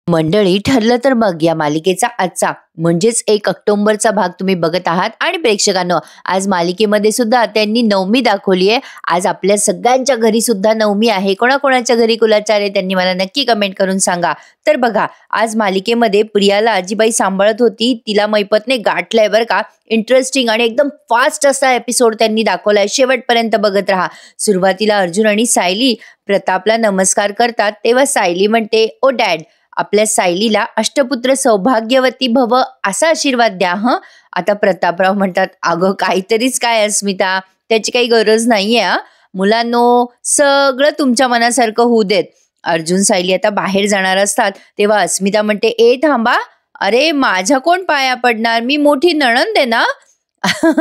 मंडळी, ठरलं तर मग या मालिकेचा आजचा म्हणजेच 1 ऑक्टोबरचा भाग तुम्ही बघत आहात. आणि प्रेक्षकांनो, आज मालिकेमध्ये सुद्धा त्यांनी नवमी दाखवली आहे. आज आपल्या सगळ्यांच्या घरी सुद्धा नवमी आहे. कोणाकोणाच्या घरी कुलाचार आहे त्यांनी मला नक्की कमेंट करून सांगा. तर बघा, आज मालिकेमध्ये प्रियाला आजीबाई सांभाळत होती, तिला मैपतने गाठलंय बरं का. इंटरेस्टिंग आणि एकदम फास्ट असा एपिसोड त्यांनी दाखवलाय. शेवटपर्यंत बघत राहा. सुरुवातीला अर्जुन आणि सायली प्रतापला नमस्कार करतात, तेव्हा सायली म्हणते, ओ डॅड, आपल्या सायलीला अष्टपुत्र सौभाग्यवती भव असा आशीर्वाद द्या. आता प्रतापराव म्हणतात, अगं काहीतरीच काय अस्मिता, त्याची काही गरज नाहीये. मुलांनो, सगळं तुमच्या मनासारखं होऊ देत. अर्जुन सायली आता बाहेर जाणार असतात, तेव्हा अस्मिता म्हणते, ए थांबा, अरे माझ्या कोण पाया पडणार, मी मोठी नणंद आहे ना.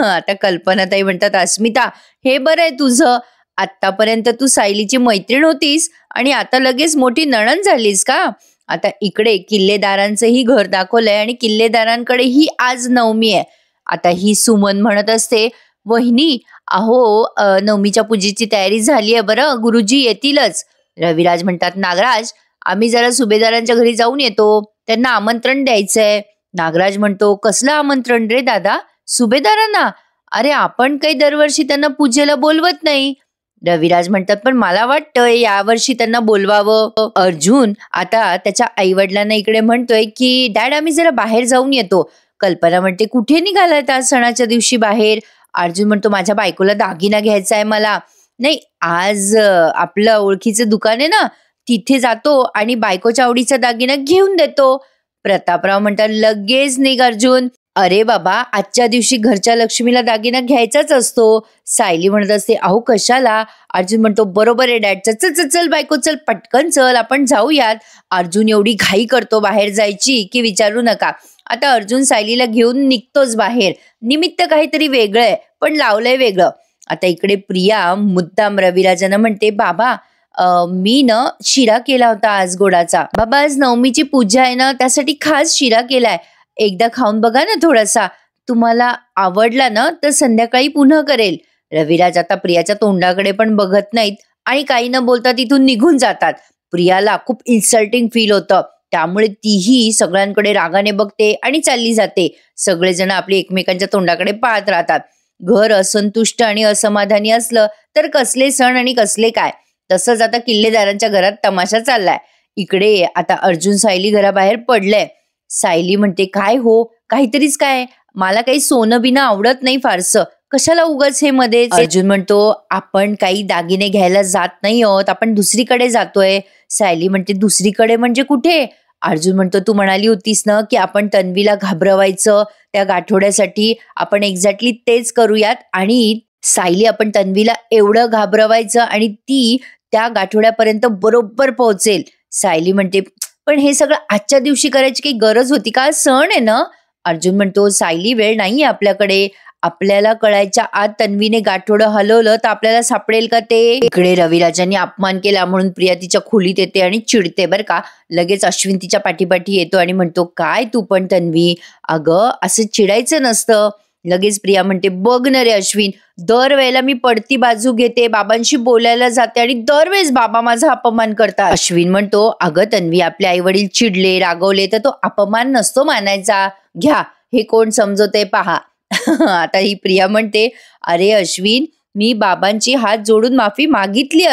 आता कल्पनाताई म्हणतात, अस्मिता हे बरं आहे तुझं, आतापर्यंत तू सायलीची मैत्रीण होतीस आणि आता लगेच मोठी नणंद झालीस का. आता इकडे किल्लेदारांचंही घर दाखवलंय आणि किल्लेदारांकडे ही आज नवमी आहे. आता ही सुमन म्हणत असते, वहिनी अहो नवमीच्या पूजेची तयारी झाली आहे बरं, गुरुजी येतीलच. रविराज म्हणतात, नागराज आम्ही जरा सुभेदारांच्या घरी जाऊन येतो, त्यांना आमंत्रण द्यायचंय. नागराज म्हणतो, कसलं आमंत्रण रे दादा, सुभेदारांना? अरे आपण काही दरवर्षी त्यांना पूजेला बोलवत नाही. रविराज म्हणतात, पण मला वाटतंय यावर्षी त्यांना बोलवावं. अर्जुन आता त्याच्या आईवडिलांना इकडे म्हणतोय की डॅड आम्ही जरा बाहेर जाऊन येतो. कल्पना म्हणते, कुठे निघालात आज सणाच्या दिवशी बाहेर? अर्जुन म्हणतो, माझ्या बायकोला दागिना घ्यायचा आहे मला. नाही, आज आपलं ओळखीचं दुकान आहे ना, तिथे जातो आणि बायकोच्या आवडीचा दागिना घेऊन देतो. प्रतापराव म्हणतात, लगेच निघ अर्जुन. अरे बाबा, आजच्या दिवशी घरच्या लक्ष्मीला दागिना घ्यायचाच असतो. सायली म्हणत असते, अहो कशाला? अर्जुन म्हणतो, बरोबर आहे डॅड, चल चल चल बायको, चल पटकन चल, आपण जाऊयात. अर्जुन एवढी घाई करतो बाहेर जायची की विचारू नका. आता अर्जुन सायलीला घेऊन निघतोच बाहेर. निमित्त काहीतरी वेगळं आहे, पण लावलंय वेगळं. आता इकडे प्रिया मुद्दाम रविराजांना म्हणते, बाबा मी ना शिरा केला होता आज गोडाचा. बाबा आज नवमीची पूजा आहे ना, त्यासाठी खास शिरा केलाय, एकदा खाऊन बघा ना थोडासा, तुम्हाला आवडला ना तर संध्याकाळी पुन्हा करेल. रविराज आता प्रियाच्या तोंडाकडे पण बघत नाहीत आणि काही न बोलता तिथून निघून जातात. प्रियाला खूप इन्सल्टिंग फील होतं, त्यामुळे तीही सगळ्यांकडे रागाने बघते आणि चालली जाते. सगळेजण आपली एकमेकांच्या तोंडाकडे पाहत राहतात. घर असंतुष्ट आणि असमाधानी असलं तर कसले सण आणि कसले काय. तसंच आता किल्लेदारांच्या घरात तमाशा चाललाय. इकडे आता अर्जुन सायली घराबाहेर पडलंय. सायली म्हणते, काय हो, काहीतरीच काय, मला काही सोनं बिनं आवडत नाही फारसं, कशाला उगाच हे मध्ये. अर्जुन म्हणतो, आपण काही दागिने घ्यायला जात नाही आहोत, आपण दुसरीकडे जातोय. सायली म्हणते, दुसरीकडे म्हणजे कुठे? अर्जुन म्हणतो, तू म्हणाली होतीस ना की आपण तन्वीला घाबरवायचं, त्या गाठोड्यासाठी आपण एक्झॅक्टली तेच करूयात. आणि सायली, आपण तन्वीला एवढं घाबरवायचं आणि ती त्या गाठोड्यापर्यंत बरोबर पोहोचेल. सायली म्हणते, पण हे सगळं आजच्या दिवशी करायची काही गरज होती का, सण आहे ना. अर्जुन म्हणतो, सायली वेळ नाहीये आपल्याकडे, आपल्याला कळायच्या आत तन्वीने गाठोडं हलवलं तर आपल्याला सापडेल का ते. इकडे रविराजांनी अपमान केला म्हणून प्रिया तिच्या खोलीत येते आणि चिडते बरं का. लगेच अश्विन तिच्या पाठीपाठी येतो आणि म्हणतो, काय तू पण तन्वी, अगं असं चिडायचं नसतं. लगेच प्रिया म्हणते, बघ न रे अश्विन, दरवेळेला मी पडती बाजू घेते, बाबांशी बोलायला जाते आणि दरवेळेस बाबा माझा अपमान करतात. अश्विन म्हणतो, अगं तन्वी, आपले आई वडील चिडले रागवले तर तो अपमान नसतो मानायचा, घ्या हे कोण समजवते पहा. आता ही प्रिया म्हणते, अरे अश्विन, मी बाबांची हात जोडून माफी मागितली.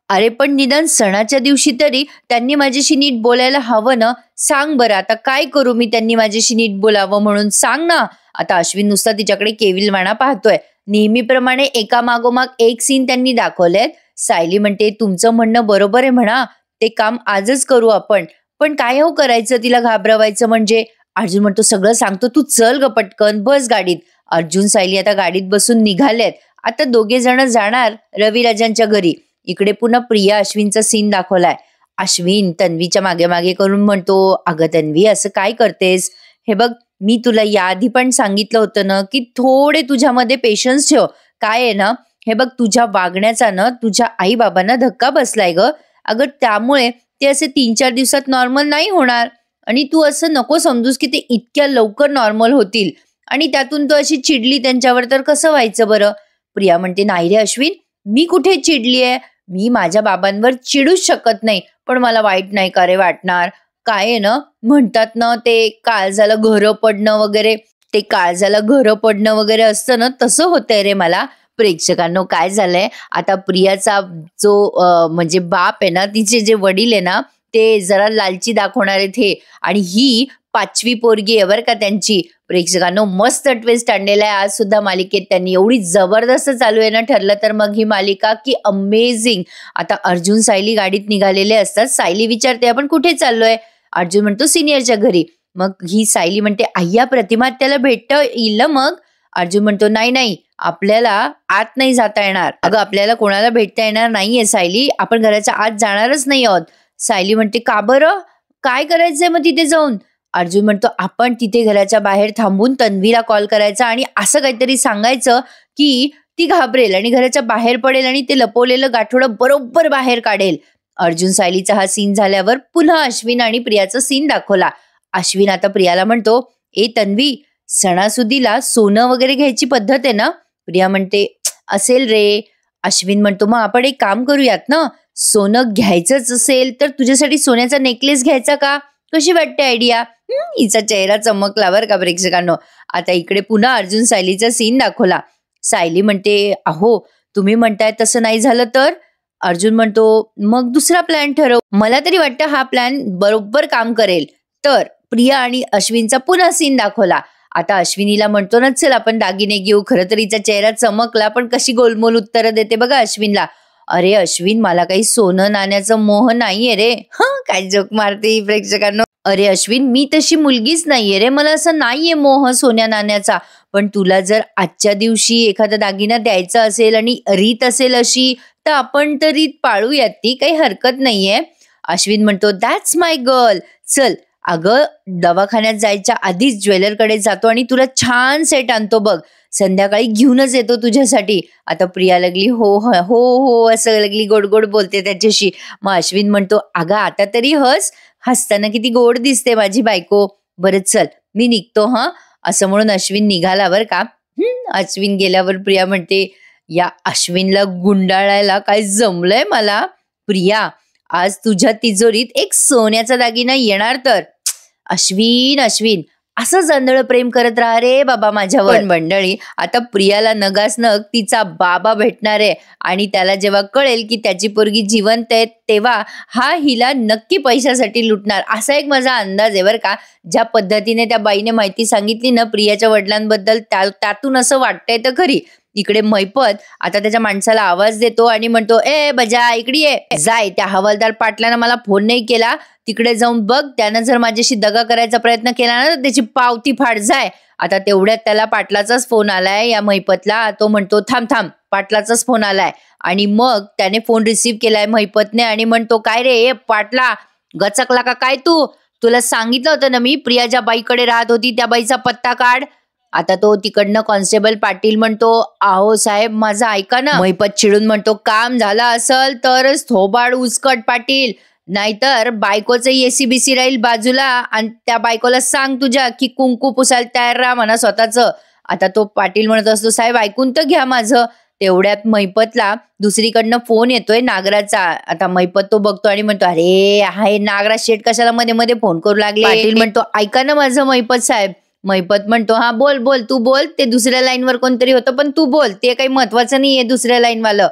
अरे पण निदान सणाच्या दिवशी तरी त्यांनी माझ्याशी नीट बोलायला हवं ना. सांग बरं आता काय करू मी, त्यांनी माझ्याशी नीट बोलावं म्हणून, सांग ना. आता अश्विन नुसता तिच्याकडे केविलवाणा पाहतोय. नेहमीप्रमाणे एका मागोमाग एक सीन त्यांनी दाखवलेत. सायली म्हणते, तुमचं म्हणणं बरोबर आहे म्हणा, ते काम आजच करू आपण, पण काय हो करायचं तिला घाबरवायचं म्हणजे. अर्जुन म्हणतो, सगळं सांगतो, तू चल ग पटकन, बस गाडीत. अर्जुन सायली आता गाडीत बसून निघालेत. आता दोघे जण जाणार रविराजांच्या घरी. इकडे पुन्हा प्रिया अश्विनचा सीन दाखवलाय. अश्विन तन्वीच्या मागे मागे करून म्हणतो, अगं तन्वी असं काय करतेस, हे बघ मी तुला याआधी पण सांगितलं होतं ना की थोडे तुझ्यामध्ये पेशन्स ठेव. काय आहे ना, हे बघ तुझ्या वागण्याचा ना तुझ्या आई बाबांना धक्का बसलाय ग. अगं त्यामुळे ते असे 3-4 दिवसात नॉर्मल नाही होणार आणि तू असं नको समजूस की ते इतक्या लवकर नॉर्मल होतील आणि त्यातून तू अशी चिडली त्यांच्यावर तर कसं व्हायचं बरं. प्रिया म्हणते, नाही रे अश्विन, मी कुठे चिडली आहे, मी माझ्या बाबांवर चिडूच शकत नाही, पण मला वाईट नाही का रे वाटणार. काय आहे ना, म्हणतात ना ते काळजाला घरं पडणं वगैरे, ते काळजाला घरं पडणं वगैरे असतं ना, तसं होतंय रे मला. प्रेक्षकांनो काय झालंय, आता प्रियाचा जो म्हणजे बाप आहे ना, तिचे जे वडील आहे ना, ते जरा लालची दाखवणार आहेत हे, आणि ही 5वी पोरगी आहे बरं का त्यांची. प्रेक्षकांनो मस्त ट्विस्ट आणलेला आहे आज सुद्धा मालिकेत त्यांनी. एवढी जबरदस्त चालू आहे ना ठरलं तर मग ही मालिका, की अमेझिंग. आता अर्जुन सायली गाडीत निघालेले असतात. सायली विचारते आपण कुठे चाललोय? अर्जुन म्हणतो सिनियरच्या घरी. मग ही सायली म्हणते अय्या प्रतिमा त्याला भेटता येईल ना मग? अर्जुन म्हणतो नाही नाही, आपल्याला आत नाही जाता येणार. अगं आपल्याला कोणाला भेटता येणार नाहीये सायली, आपण घराच्या आत जाणारच नाही आहोत. सायली म्हणते का बरं? काय करायचंय मग तिथे जाऊन? अर्जुन म्हणतो आपण तिथे घराच्या बाहेर थांबून तन्वीला कॉल करायचा आणि असं काहीतरी सांगायचं की ती घाबरेल आणि घराच्या बाहेर पडेल आणि ते लपवलेलं गाठोडं बरोबर बाहेर काढेल. अर्जुन सायलीचा हा सीन झाल्यावर पुन्हा अश्विन आणि प्रियाचा सीन दाखवला. अश्विन आता प्रियाला म्हणतो ए तन्वी, सणासुदीला सोनं वगैरे घ्यायची पद्धत आहे ना? प्रिया म्हणते असेल रे. अश्विन म्हणतो मग आपण एक काम करूयात ना, सोनं घ्यायचंच असेल तर तुझ्यासाठी सोन्याचा नेकलेस घ्यायचा का? कशी वाटते आयडिया? हिचा चेहरा चमकला बरं का प्रेक्षकांनो. आता इकडे पुन्हा अर्जुन सायलीचा सीन दाखवला. सायली म्हणते अहो तुम्ही म्हणताय तसं नाही झालं तर? अर्जुन म्हणतो मग दुसरा प्लॅन ठरव. मला तरी वाटतं हा प्लॅन बरोबर काम करेल. तर प्रिया आणि अश्विनचा पुन्हा सीन दाखवला. आता अश्विनीला म्हणतो ना चल आपण दागिने घेऊ. खरं तर हिचा चेहरा चमकला, पण कशी गोलमोल उत्तरं देते बघा अश्विनला. अरे अश्विन, मला काही सोनं नाण्याचं मोह नाहीये रे. काय जोक मारते ही प्रेक्षकांनो. अरे अश्विन, मी तशी मुलगीच नाहीये रे, मला असं नाहीये मोह सोन्या नाण्याचा. पण तुला जर आजच्या दिवशी एखादा दागिना द्यायचा असेल आणि रीत असेल अशी, तर आपण तर रीत पाळूयात, ती काही हरकत नाहीये. अश्विन म्हणतो दॅट्स माय गर्ल. चल अगं दवाखान्यात जायच्या आधीच ज्वेलरकडे जातो आणि तुला छान सेट आणतो बघ, संध्याकाळी घेऊनच येतो तुझ्यासाठी. आता प्रिया लागली हो हो हो हो असं लागली गोड गोड बोलते त्याच्याशी. मग अश्विन म्हणतो अगं आता तरी हस, हसताना किती गोड दिसते माझी बायको. बरं चल मी निघतो हा, असं म्हणून अश्विन निघाला बरं का. अश्विन गेल्यावर प्रिया म्हणते या अश्विनला गुंडाळायला काय जमलंय मला. प्रिया, आज तुझ्या तिजोरीत एक सोन्याचा दागिना येणार तर. अश्विन अश्विन असं जंदळ प्रेम करत राहा रे बाबा माझ्यावर. मंडळी, आता प्रियाला नगास नग तिचा बाबा भेटणार आहे आणि त्याला जेव्हा कळेल की त्याची पोरगी जिवंत आहे, तेव्हा हा हिला नक्की पैशासाठी लुटणार, असा एक माझा अंदाज आहे बरं का. ज्या पद्धतीने त्या बाईने माहिती सांगितली ना प्रियाच्या वडिलांबद्दल, त्यातून असं वाटतंय तर खरी. इकडे मैपत आता त्याच्या माणसाला आवाज देतो आणि म्हणतो ए बजा इकडे ये. जाय, त्या हवालदार पाटलानं मला फोन नाही केला, तिकडे जाऊन बघ, त्यानं जर माझ्याशी दगा करायचा प्रयत्न केला ना तर त्याची पावती फाड. जाय. आता तेवढ्यात त्याला पाटलाचाच फोन आलाय या मैपतला. तो म्हणतो थांब थांब, पाटलाचाच फोन आलाय. आणि मग त्याने फोन रिसीव्ह केलाय मैपतने आणि म्हणतो काय रे पाटला, गचकला का काय तू? तुला सांगितलं होतं ना मी, प्रिया ज्या बाईकडे राहत होती त्या बाईचा पत्ता काढ. आता तो तिकडनं कॉन्स्टेबल पाटील म्हणतो आहो साहेब माझा ऐका ना. मैपत चिडून म्हणतो काम झालं असल तरच थोबाड उचकट पाटील, नाहीतर बायकोचं एसीबीसी राहील बाजूला आणि त्या बायकोला सांग तुझ्या की कुंकू पुसायला तयार राहा म्हणा स्वतःच. आता तो पाटील म्हणत असतो साहेब ऐकून तर घ्या माझं. तेवढ्यात मैपतला दुसरीकडनं फोन येतोय नागराचा. आता मैपत तो बघतो आणि म्हणतो अरे हाय नागराज शेठ कशाला मध्ये मध्ये फोन करू लागले. पाटील म्हणतो ऐका ना माझं मैपत साहेब. मैपत म्हणतो हा बोल बोल तू बोल, ते दुसऱ्या लाईनवर कोणतरी होतं पण तू बोल, ते काही महत्वाचं नाहीये दुसऱ्या लाईनवालं.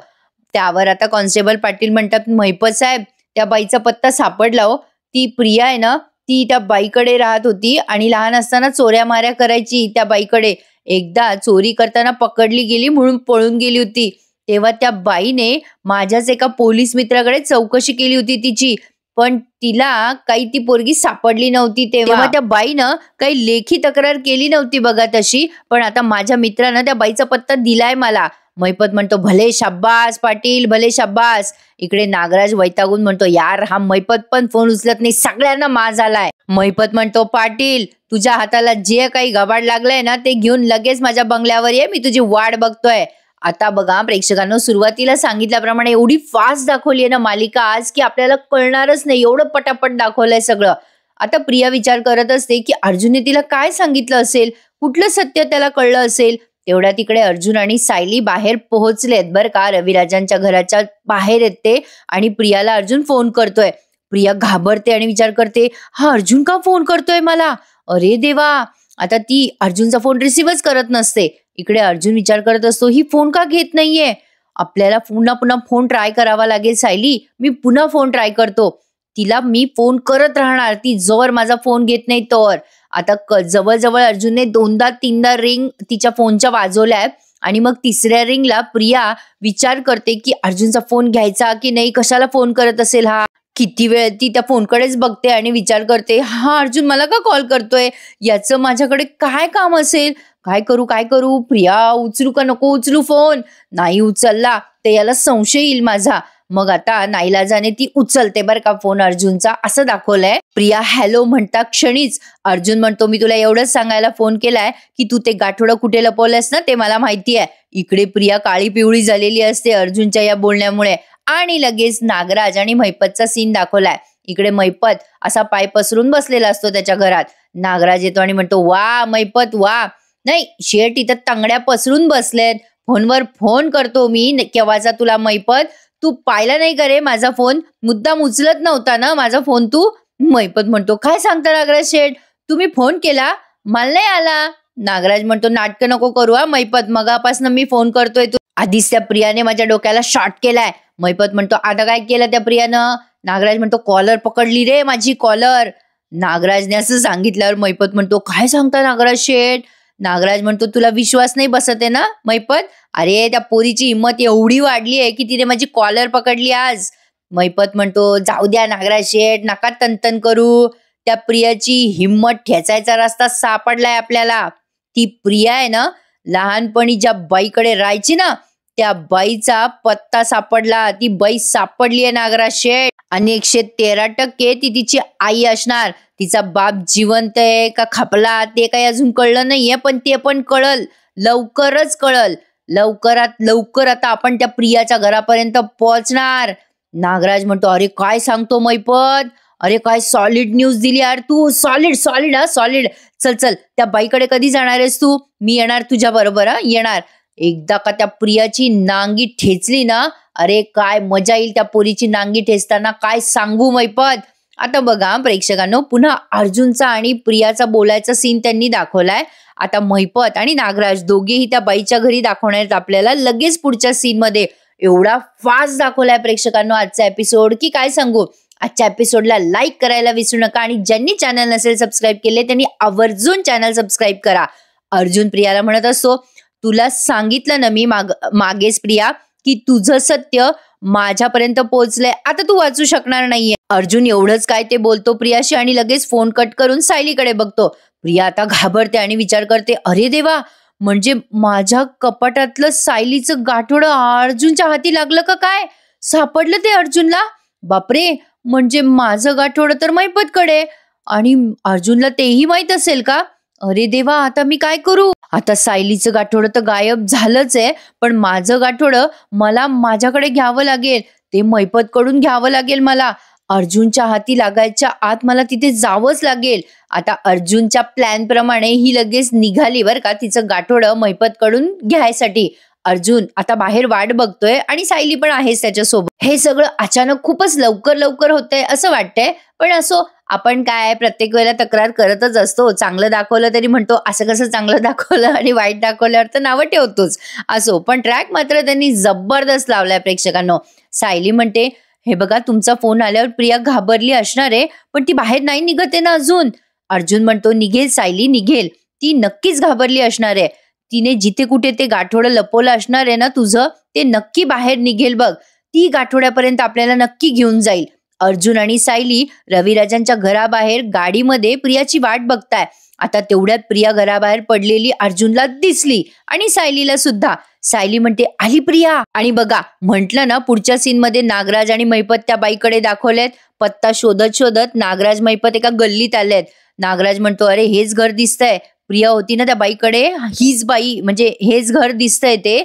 त्यावर आता कॉन्स्टेबल पाटील म्हणतात मैपत साहेब त्या बाईचा पत्ता सापडला हो. ती प्रिया आहे ना, ती त्या बाईकडे राहत होती आणि लहान असताना चोऱ्या माऱ्या करायची त्या बाईकडे. एकदा चोरी करताना पकडली गेली म्हणून पळून गेली होती. तेव्हा त्या बाईने माझ्याच एका पोलीस मित्राकडे चौकशी केली होती तिची, पण तिला काही ती पोरगी सापडली नव्हती. तेव्हा त्या बाईनं काही लेखी तक्रार केली नव्हती बघा तशी, पण आता माझ्या मित्रानं त्या बाईचा पत्ता दिलाय मला. मैपत म्हणतो भले शाब्बास पाटील भले शाब्बास. इकडे नागराज वैतागून म्हणतो यार हा मैपत पण फोन उचलत नाही, सगळ्यांना माज आलाय. मैपत म्हणतो पाटील तुझ्या हाताला जे काही गबाड लागलंय ना ते घेऊन लगेच माझ्या बंगल्यावर ये, मी तुझी वाट बघतोय. आता बघा प्रेक्षकांनो, सुरुवातीला सांगितल्याप्रमाणे एवढी फास्ट दाखवली आहे ना मालिका आज की आपल्याला कळणारच नाही, एवढं पटापट दाखवलंय सगळं. आता प्रिया विचार करत असते की अर्जुनने तिला काय सांगितलं असेल, कुठलं सत्य त्याला कळलं असेल. तेवढ्या तिकडे अर्जुन आणि सायली बाहेर पोहोचलेत बरं का, रविराजांच्या घराच्या बाहेर येत ते आणि प्रियाला अर्जुन फोन करतोय. प्रिया घाबरते आणि विचार करते, हा अर्जुन का फोन करतोय मला? अरे देवा, आता ती अर्जुनचा फोन रिसीव्हच करत नसते. इकडे अर्जुन विचार करत असतो, ही फोन का घेत नाहीये? आपल्याला पुन्हा पुन्हा फोन ट्राय करावा लागेल. सायली, मी पुन्हा फोन ट्राय करतो. तिला मी फोन करत राहणार, ती जोवर माझा फोन घेत नाही तोवर. आता जवळजवळ अर्जुनने 2दा-3दा रिंग तिच्या फोनच्या वाजवल्या आणि मग तिसऱ्या रिंगला प्रिया विचार करते की अर्जुनचा फोन घ्यायचा की नाही, कशाला फोन करत असेल हा. किती वेळ ती त्या फोनकडेच बघते आणि विचार करते, हा अर्जुन मला का कॉल करतोय? याचं माझ्याकडे काय काम असेल? काय करू? प्रिया, उचलू का नको उचलू फोन? नाही उचलला तर याला संशय येईल माझा. मग आता नाईलाजाने ती उचलते बरं का फोन अर्जुनचा, असं दाखवलंय. प्रिया हॅलो म्हणता क्षणीच अर्जुन म्हणतो, मी तुला एवढंच सांगायला फोन केलाय की तू ते गाठोडं कुठे लपवलंस ना, ते मला माहिती आहे. इकडे प्रिया काळी पिवळी झालेली असते अर्जुनच्या या बोलण्यामुळे. आणि लगेच नागराज आणि महिपतचा सीन दाखवलाय. इकडे महिपत असा पाय पसरून बसलेला असतो त्याच्या घरात. नागराज येतो आणि म्हणतो, वा महिपत वा. नाही शेट, इथं तंगड्या पसरून बसलेत, फोनवर फोन करतो मी केव्हाचा तुला महिपत. तू पाहिला नाही का रे माझा फोन? मुद्दाम उचलत नव्हता ना माझा फोन तू? महिपत म्हणतो, काय सांगता नागराज शेठ, तुम्ही फोन केला, मला नाही आला. नागराज म्हणतो, नाटकं नको करू हा महिपत, मगापासून मी फोन करतोय. तू आधीच त्या प्रियाने माझ्या डोक्याला शॉर्ट केलाय. महिपत म्हणतो, आता काय केलं त्या प्रियानं? नागराज म्हणतो, कॉलर पकडली रे माझी, कॉलर. नागराजने असं सांगितल्यावर महिपत म्हणतो, काय सांगता नागराज शेठ? नागराज म्हणतो, तुला विश्वास नाही बसत आहे ना महिपत? अरे त्या पोरीची हिंमत एवढी वाढली आहे की तिने माझी कॉलर पकडली आज. महिपत म्हणतो, जाऊ द्या नागराज शेठ, नका तनतन करू. त्या प्रियाची हिंमत ठेचायचा रस्ता सापडलाय आपल्याला. ती प्रिया आहे ना, लहानपणी ज्या बाईकडे राहायची ना, त्या बाईचा पत्ता सापडला. ती बाई सापडली आहे नागराज शेठ. आणि 113% ती तिची आई असणार. तिचा बाप जिवंत आहे का खपला ते काही अजून कळलं नाहीये, पण ते पण कळल, लवकरच कळल. लवकरात लवकर आता आपण त्या प्रियाच्या घरापर्यंत पोहोचणार. नागराज म्हणतो, अरे काय सांगतो महिपत, अरे काय सॉलिड न्यूज दिली यार तू. सॉलिड सॉलिड हा सॉलिड. चल चल, त्या बाईकडे कधी जाणार आहेस तू? मी येणार तुझ्या बरोबर हा, येणार. एकदा का त्या प्रियाची नांगी ठेचली ना, अरे काय मजा येईल त्या पोरीची नांगी ठेचताना, काय सांगू महिपत. आता बघा प्रेक्षकांनो, पुन्हा अर्जुनचा आणि प्रियाचा बोलायचा सीन त्यांनी दाखवलाय. आता महिपत आणि नागराज दोघेही त्या बाईच्या घरी दाखवणार आहेत आपल्याला लगेच पुढच्या सीन मध्ये. एवढा फास्ट दाखवलाय प्रेक्षकांनो आजचा एपिसोड की काय सांगू. आजच्या एपिसोडला लाईक करायला विसरू नका आणि ज्यांनी चॅनल नसेल सबस्क्राईब केले त्यांनी आवर्जून चॅनल सबस्क्राईब करा. अर्जुन प्रियाला म्हणत असतो, तुला सांगितलं ना मी मागेच प्रिया की तुझं सत्य माझ्यापर्यंत पोहोचलंय, आता तू वाचू शकणार नाहीये. अर्जुन एवढंच काय ते बोलतो प्रियाशी आणि लगेच फोन कट करून सायलीकडे बघतो. प्रिया आता घाबरते आणि विचार करते, अरे देवा, म्हणजे माझ्या कपाटातलं सायलीचं गाठोडं अर्जुनच्या हाती लागलं का काय? सापडलं ते अर्जुनला? बापरे, म्हणजे माझं गाठोडं तर महिपतकडे आणि अर्जुनला तेही माहित असेल का? अरे देवा, आता मी काय करू? आता सायलीचं गाठोडं तर गायब झालंच आहे, पण माझं गाठोडं मला माझ्याकडे घ्यावं लागेल, ते महिपत कडून घ्यावं लागेल मला. अर्जुनच्या हाती लागायच्या आत मला तिथे जावंच लागेल. आता अर्जुनच्या प्लॅन प्रमाणे ही लगेच निघाली बरं का तिचं गाठोडं महिपत कडून घ्यायसाठी. अर्जुन आता बाहेर वाट बघतोय आणि सायली पण आहेच त्याच्यासोबत. हे सगळं अचानक खूपच लवकर लवकर होतंय असं वाटतंय, पण असो, आपण काय प्रत्येक वेळेला तक्रार करतच असतो. चांगलं दाखवलं तरी म्हणतो असं कसं चांगलं दाखवलं आणि वाईट दाखवल्यावर तर नावं ठेवतोच. असो, पण ट्रॅक मात्र त्यांनी जबरदस्त लावलाय प्रेक्षकांनो. सायली म्हणते, हे बघा तुमचा फोन आल्यावर प्रिया घाबरली असणार आहे, पण ती बाहेर नाही निघते ना अजून. अर्जुन म्हणतो, निघेल सायली निघेल, ती नक्कीच घाबरली असणार आहे. तिने जिथे कुठे ते गाठोडं लपवलं असणार आहे ना तुझं, ते नक्की बाहेर निघेल बघ. ती गाठोड्यापर्यंत आपल्याला नक्की घेऊन जाईल. अर्जुन आणि सायली रविराजांच्या घराबाहेर गाडीमध्ये प्रियाची वाट बघताय. आता तेवढ्यात प्रिया घराबाहेर पडलेली अर्जुनला दिसली आणि सायलीला सुद्धा. सायली म्हणते, आली प्रिया. आणि बघा म्हंटल ना, पुढच्या सीन मध्ये नागराज आणि महिपत त्या बाईकडे दाखवलेत. पत्ता शोधत शोधत नागराज महिपत एका गल्लीत आलेत. नागराज म्हणतो, अरे हेच घर दिसतंय, प्रिया होती ना त्या बाईकडे, हीच बाई, म्हणजे हेच घर दिसतंय ते.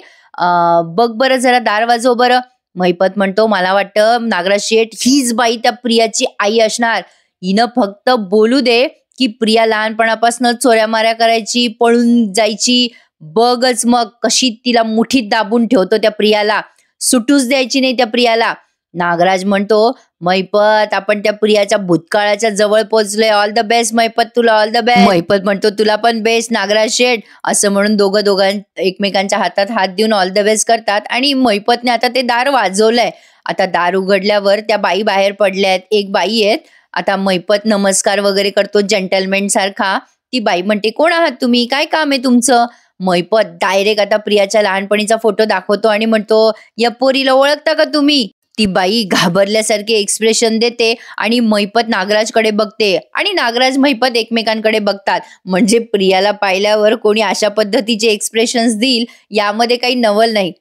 बघ बरं जरा, दार वाजव बरं. महिपत म्हणतो, मला वाटतं नागराज शेठ हीच बाई त्या प्रियाची आई असणार. हिनं फक्त बोलू दे की प्रिया लहानपणापासून चोऱ्या माऱ्या करायची, पळून जायची. बघच मग कशी तिला मुठीत दाबून ठेवतो त्या प्रियाला, सुटूच द्यायची नाही त्या प्रियाला. नागराज म्हणतो, मैपत आपण त्या प्रियाच्या भूतकाळाच्या जवळ पोहोचलोय, ऑल द बेस्ट मैपत, तुला ऑल द बेस्ट. मैपत म्हणतो, तुला पण बेस्ट नागराज शेठ. असं म्हणून दोघं एकमेकांच्या हातात हात देऊन ऑल द बेस्ट करतात. आणि मैपतने आता ते दार वाजवलंय. आता दार उघडल्यावर त्या बाई बाहेर पडल्या आहेत. एक बाई आहेत. आता मैपत नमस्कार वगैरे करतो जेंटलमॅन सारखा. ती बाई म्हणते, कोण आहात तुम्ही, काय काम आहे तुमचं? मैपत डायरेक्ट आता प्रियाच्या लहानपणीचा फोटो दाखवतो आणि म्हणतो, या पोरीला ओळखता का तुम्ही? ती बाई घाबरल्यासारखे एक्सप्रेशन देते आणि मैपत नागराजकडे बघते आणि नागराज मैपत एकमेकांकडे बघतात. म्हणजे प्रियाला पाहिल्यावर कोणी अशा पद्धतीचे एक्सप्रेशन्स देईल यामध्ये काही नवल नाही.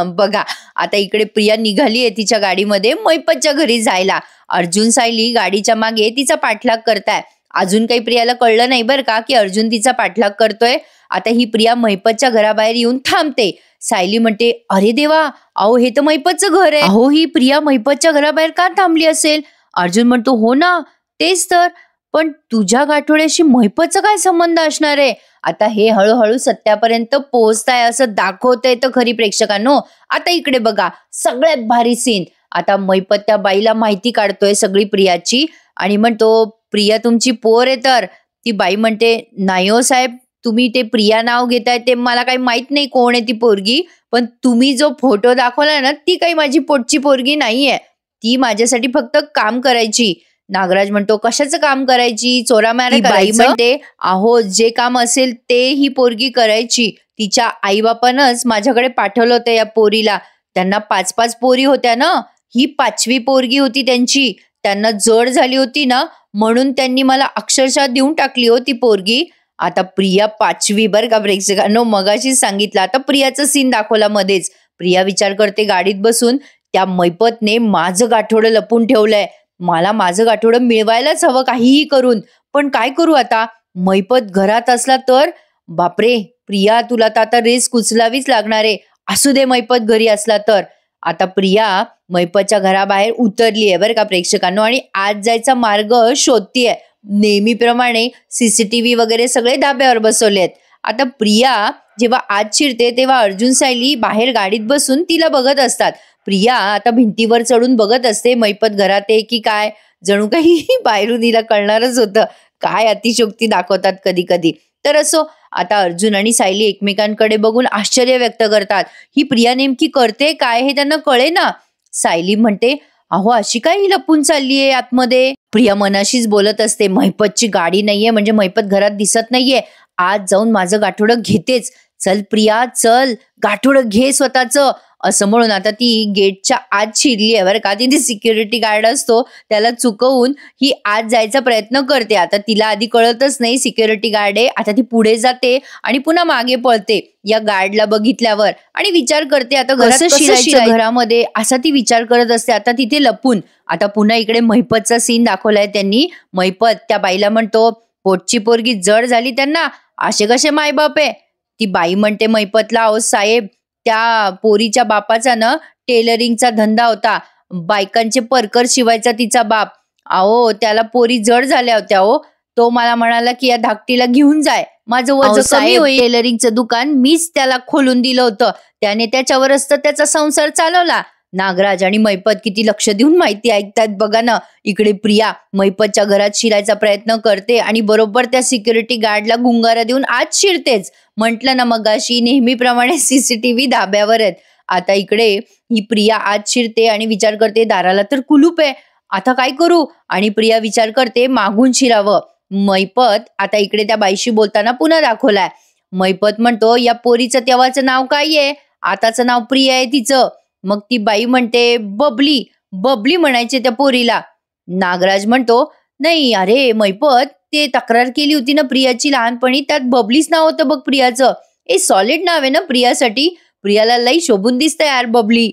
बघा आता इकडे प्रिया निघाली आहे तिच्या गाडीमध्ये मैपतच्या घरी जायला. अर्जुन सायली गाडीच्या मागे तिचा पाठलाग करताय. अजून काही प्रियाला कळलं नाही बरं का की अर्जुन तिचा पाठलाग करतोय. आता ही प्रिया मैपतच्या घराबाहेर येऊन थांबते. सायली म्हणते, अरे देवा, अहो हे तर मैपतचं घर आहे. अहो ही प्रिया मैपतच्या घराबाहेर का थांबली असेल? अर्जुन म्हणतो, हो ना, तेच तर. पण तुझ्या गाठोड्याशी मैपतचा काय संबंध असणार आहे? आता हे हळूहळू सत्यापर्यंत पोहोचताय असं दाखवतंय तर खरी प्रेक्षकांनो. आता इकडे बघा सगळ्यात भारी सीन. आता मैपत त्या बाईला माहिती काढतोय सगळी प्रियाची आणि म्हणतो, प्रिया तुमची पोर आहे तर? ती बाई म्हणते, नाही हो साहेब, तुम्ही ते प्रिया नाव घेताय ते मला काही माहित नाही कोण आहे ती पोरगी. पण तुम्ही जो फोटो दाखवला ना ती काही माझी पोटची पोरगी नाहीये. ती माझ्यासाठी फक्त काम करायची. नागराज म्हणतो, कशाचं काम करायची? चोरामारा करायचं? बाई म्हणते, अहो जे काम असेल ते ही पोरगी करायची. तिच्या आईबापानंच माझ्याकडे पाठवलं होतं या पोरीला. त्यांना 5-5 पोरी होत्या ना, ही 5वी पोरगी होती त्यांची. त्यांना जड झाली होती ना म्हणून त्यांनी मला अक्षरशः देऊन टाकली होती पोरगी. आता प्रिया 5वी बरं का प्रेक्षकांनो, मगाशीच सांगितलं. आता प्रियाचं सीन दाखवला मध्येच. प्रिया विचार करते गाडीत बसून, त्या मैपतने माझं गाठोडं लपून ठेवलंय. मला माझं गाठोडं मिळवायलाच हवं काहीही करून. पण काय करू आता? मैपत घरात असला तर? बापरे प्रिया, तुला तर आता रेस उचलावीच लागणार आहे. असू दे मैपत घरी असला तर. आता प्रिया मैपतच्या घराबाहेर उतरली आहे बरं का प्रेक्षकांनो आणि आज जायचा मार्ग शोधतीये. नेहमीप्रमाणे CCTV वगैरे सगळे धाब्यावर बसवलेत. आता प्रिया जेव्हा आत शिरते तेव्हा अर्जुन सायली बाहेर गाडीत बसून तिला बघत असतात. प्रिया आता भिंतीवर चढून बघत असते मैपत घरात आहे की काय. जणू काही बाहेरून तिला कळणारच होतं. काय अतिशयोक्ती दाखवतात कधी कधी. तर असो, आता अर्जुन आणि सायली एकमेकांकडे बघून आश्चर्य व्यक्त करतात. ही प्रिया नेमकी करते काय हे त्यांना कळे ना. सायली म्हणते, अहो अशी काय ही लपून चाललीये आतमध्ये? प्रिया मनाशीच बोलत असते, मैपतची गाडी नाहीये म्हणजे मैपत घरात दिसत नाहीये. आज जाऊन माझं गाठोडं घेतेच. चल प्रिया चल, गाठोडं घे स्वतःचं. असं म्हणून आता ती गेटच्या आत शिरली आहे बरं का. तिथे सिक्युरिटी गार्ड असतो त्याला चुकवून ही आत जायचा प्रयत्न करते. आता तिला आधी कळतच नाही सिक्युरिटी गार्ड आहे. आता ती पुढे जाते आणि पुन्हा मागे पळते या गार्डला बघितल्यावर आणि विचार करते आता कसं शिरायचं घरामध्ये, असा ती विचार करत असते. आता तिथे लपून. आता पुन्हा इकडे मैपतचा सीन दाखवलाय त्यांनी. मैपत त्या बाईला म्हणतो, पोटची पोरगी जड झाली त्यांना, असे कसे मायबाप आहे? ती बाई म्हणते मैपतला, अहो साहेब त्या पोरीच्या बापाचा ना टेलरिंगचा धंदा होता. बायकांचे परकर शिवायचा तिचा बाप. अहो त्याला पोरी जड झाल्या होत्या हो. तो मला म्हणाला की या धाकटीला घेऊन जाय, माझं वजन कमी होईल. टेलरिंगचं दुकान मीच त्याला खोलून दिलं होतं. त्याने त्याच्यावरच तर त्याचा संसार चालवला. नागराज आणि मैपत किती लक्ष देऊन माहिती ऐकतात बघा ना. इकडे प्रिया मैपतच्या घरात शिरायचा प्रयत्न करते आणि बरोबर त्या सिक्युरिटी गार्डला गुंगारा देऊन आत शिरतेच. म्हटलं ना मगाशी, नेहमीप्रमाणे CCTV धाब्यावर आहेत. आता इकडे ही प्रिया आत शिरते आणि विचार करते दाराला तर कुलूप आहे, आता काय करू? आणि प्रिया विचार करते मागून शिरावं. मैपत आता इकडे त्या बाईशी बोलताना पुन्हा दाखवलाय. मैपत म्हणतो, या पोरीचं तेव्हाचं नाव काय आहे? आताचं नाव प्रिया आहे तिचं. मग ती बाई म्हणते, बबली. बबली म्हणायचे त्या पोरीला. नागराज म्हणतो, नाही अरे मैपत, ते तक्रार केली होती ना प्रियाची लहानपणी, त्यात बबलीच नाव होतं बघ प्रियाचं. सॉलिड नाव आहे ना प्रियासाठी. प्रियाला लई शोभून दिसतंय यार बबली.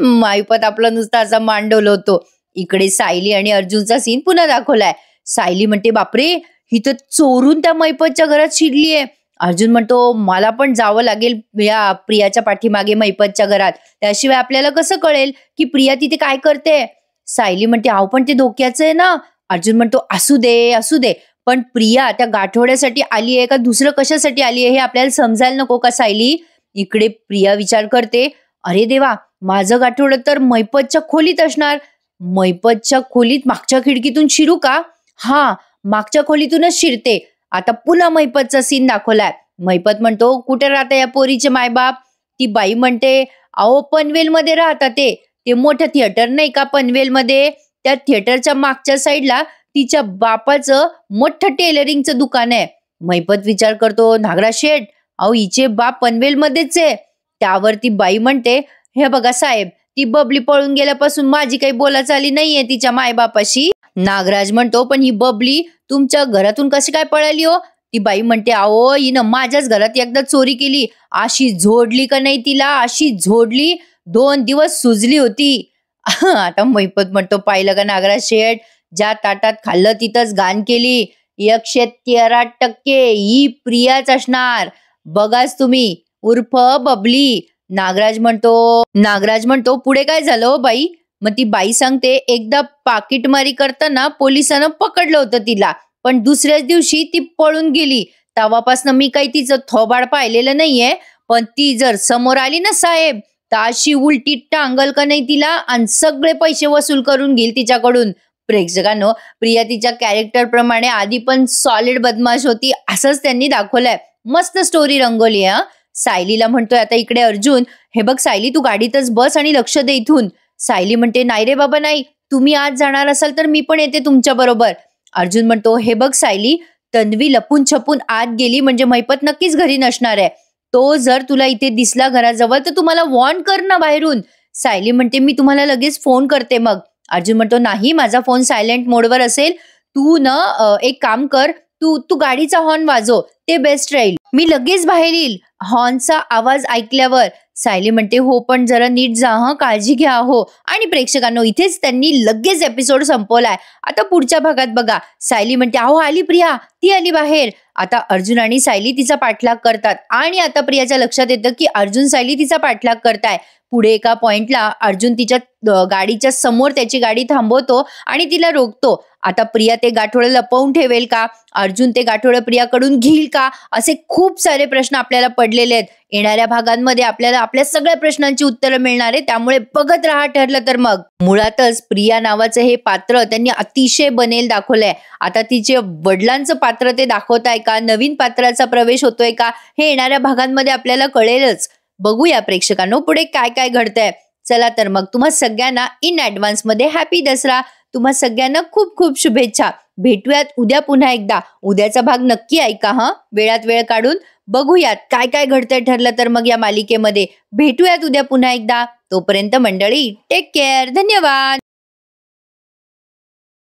मैपत आपला नुसता असा मांडवलं होतो. इकडे सायली आणि अर्जुनचा सीन पुन्हा दाखवलाय. सायली म्हणते, बापरे ही तर चोरून त्या मैपतच्या घरात शिरली आहे. अर्जुन म्हणतो, मला पण जावं लागेल या प्रियाच्या पाठीमागे मैपतच्या घरात, त्याशिवाय आपल्याला कसं कळेल की प्रिया तिथे काय करते. सायली म्हणते, अहो पण ते धोक्याचं आहे ना. अर्जुन म्हणतो, असू दे असू दे, पण प्रिया त्या गाठोड्यासाठी आली आहे का दुसरं कशासाठी आली आहे हे आपल्याला समजायला नको का सायली? इकडे प्रिया विचार करते, अरे देवा, माझं गाठोडं तर मैपतच्या खोलीत असणार. मैपतच्या खोलीत मागच्या खिडकीतून शिरू का? हा, मागच्या खोलीतूनच शिरते. आता पुन्हा मैपतचा सीन दाखवलाय. मैपत म्हणतो, कुठे राहता या पोरीचे मायबाप? ती बाई म्हणते, अहो पनवेलमध्ये राहतात ते मोठं थिएटर नाही का पनवेलमध्ये, त्या थिएटरच्या मागच्या साईडला तिच्या बापाचं मोठं टेलरिंगचं दुकान आहे. मैपत विचार करतो, नागराज शेठ, अहो हिचे बाप पनवेलमध्येच आहे. त्यावरती बाई म्हणते, हे बघा साहेब, ती बबली पळून गेल्यापासून माझी काही बोलाचाली नाहीये तिच्या मायबापाशी. नागराज म्हणतो, पण ही बबली तुमच्या घरातून कशी काय पळाली हो? ती बाई म्हणते, अहो हिनं माझ्याच घरात एकदा चोरी केली, अशी झोडली का नाही तिला, अशी झोडली 2 दिवस सुजली होती. आता मैपत म्हणतो, पाहिलं का नागराज शेठ, ज्या ताटात खाल्लं तिथंच घाण केली. 113% ही प्रियाच असणार, बघाच तुम्ही, उर्फ बबली. नागराज म्हणतो पुढे काय झालं हो बाई? मग ती बाई सांगते, एकदा पाकिटमारी करताना पोलिसांना पकडलं होतं तिला, पण दुसऱ्याच दिवशी ती पळून गेली. तेव्हापासून मी काही तिचं थोबाड पाहिलेलं नाहीये, पण ती जर समोर आली ना साहेब, तर अशी उलटी टांगल का नाही तिला आणि सगळे पैसे वसूल करून घेईल तिच्याकडून. प्रेक्षकांनो, प्रिया तिच्या कॅरेक्टर प्रमाणे आधी पण सॉलिड बदमाश होती, असंच त्यांनी दाखवलंय. मस्त स्टोरी रंगवली आहे. सायलीला म्हणतोय आता इकडे अर्जुन, हे बघ सायली, तू गाडीतच बस आणि लक्ष दे इथून. सायली म्हणते, नाही रे बाबा नाही, तुम्ही आज जाणार असाल तर मी पण येते तुमच्या बरोबर. अर्जुन म्हणतो, हे बघ सायली, तन्वी लपून छपून आत गेली म्हणजे मैपत नक्कीच घरी नसणार आहे. तो जर तुला इथे दिसला घराजवळ तर तुम्हाला वॉर्न कर ना बाहेरून. सायली म्हणते, मी तुम्हाला लगेच फोन करते मग. अर्जुन म्हणतो, नाही, माझा फोन सायलेंट मोडवर असेल. तू एक काम कर, तू गाडीचा हॉर्न वाजव, ते बेस्ट राहील. मी लगेच बाहेर येईल हॉर्नचा आवाज ऐकल्यावर. सायली म्हणते, हो पण जरा नीट जा हं, काळजी घ्या हो. आणि प्रेक्षकांनो, इथेच त्यांनी लगेच एपिसोड संपवलाय. आता पुढच्या भागात बघा. सायली म्हणते, अहो आली प्रिया, ती आली बाहेर. आता अर्जुन आणि सायली तिचा पाठलाग करतात आणि आता प्रियाच्या लक्षात येतं की अर्जुन सायली तिचा पाठलाग करताय. पुढे एका पॉइंटला अर्जुन तिच्या गाडीच्या समोर त्याची गाडी थांबवतो आणि तिला रोखतो. आता प्रिया ते गाठोडं लपवून ठेवेल का? अर्जुन ते गाठोडं प्रियाकडून घेईल का? असे खूप सारे प्रश्न आपल्याला पडलेले आहेत. येणाऱ्या भागांमध्ये आपल्याला आपल्या सगळ्या प्रश्नांची उत्तरं मिळणार आहे, त्यामुळे बघत राहा. ठरलं तर मग. मुळातच प्रिया नावाचं हे पात्र त्यांनी अतिशय बनेल दाखवलंय. आता तिचे वडिलांचं पात्र ते दाखवताय का, नवीन पात्राचा प्रवेश होतोय का, हे येणाऱ्या भागांमध्ये आपल्याला कळेलच. बघूया प्रेक्षकांनो पुढे काय काय घडतंय. चला तर मग, तुम्हा सगळ्यांना इन ऍडव्हान्स मध्ये हॅपी दसरा. तुम्हा सगळ्यांना खूप खूप शुभेच्छा. भेटूयात उद्या पुन्हा एकदा. उद्याचा भाग नक्की ऐका हं, वेळात वेळ काढून. बघूयात काय काय घडतंय. ठरलं तर मग या मालिकेमध्ये भेटूयात उद्या पुन्हा एकदा. तोपर्यंत मंडळी, टेक केअर. धन्यवाद.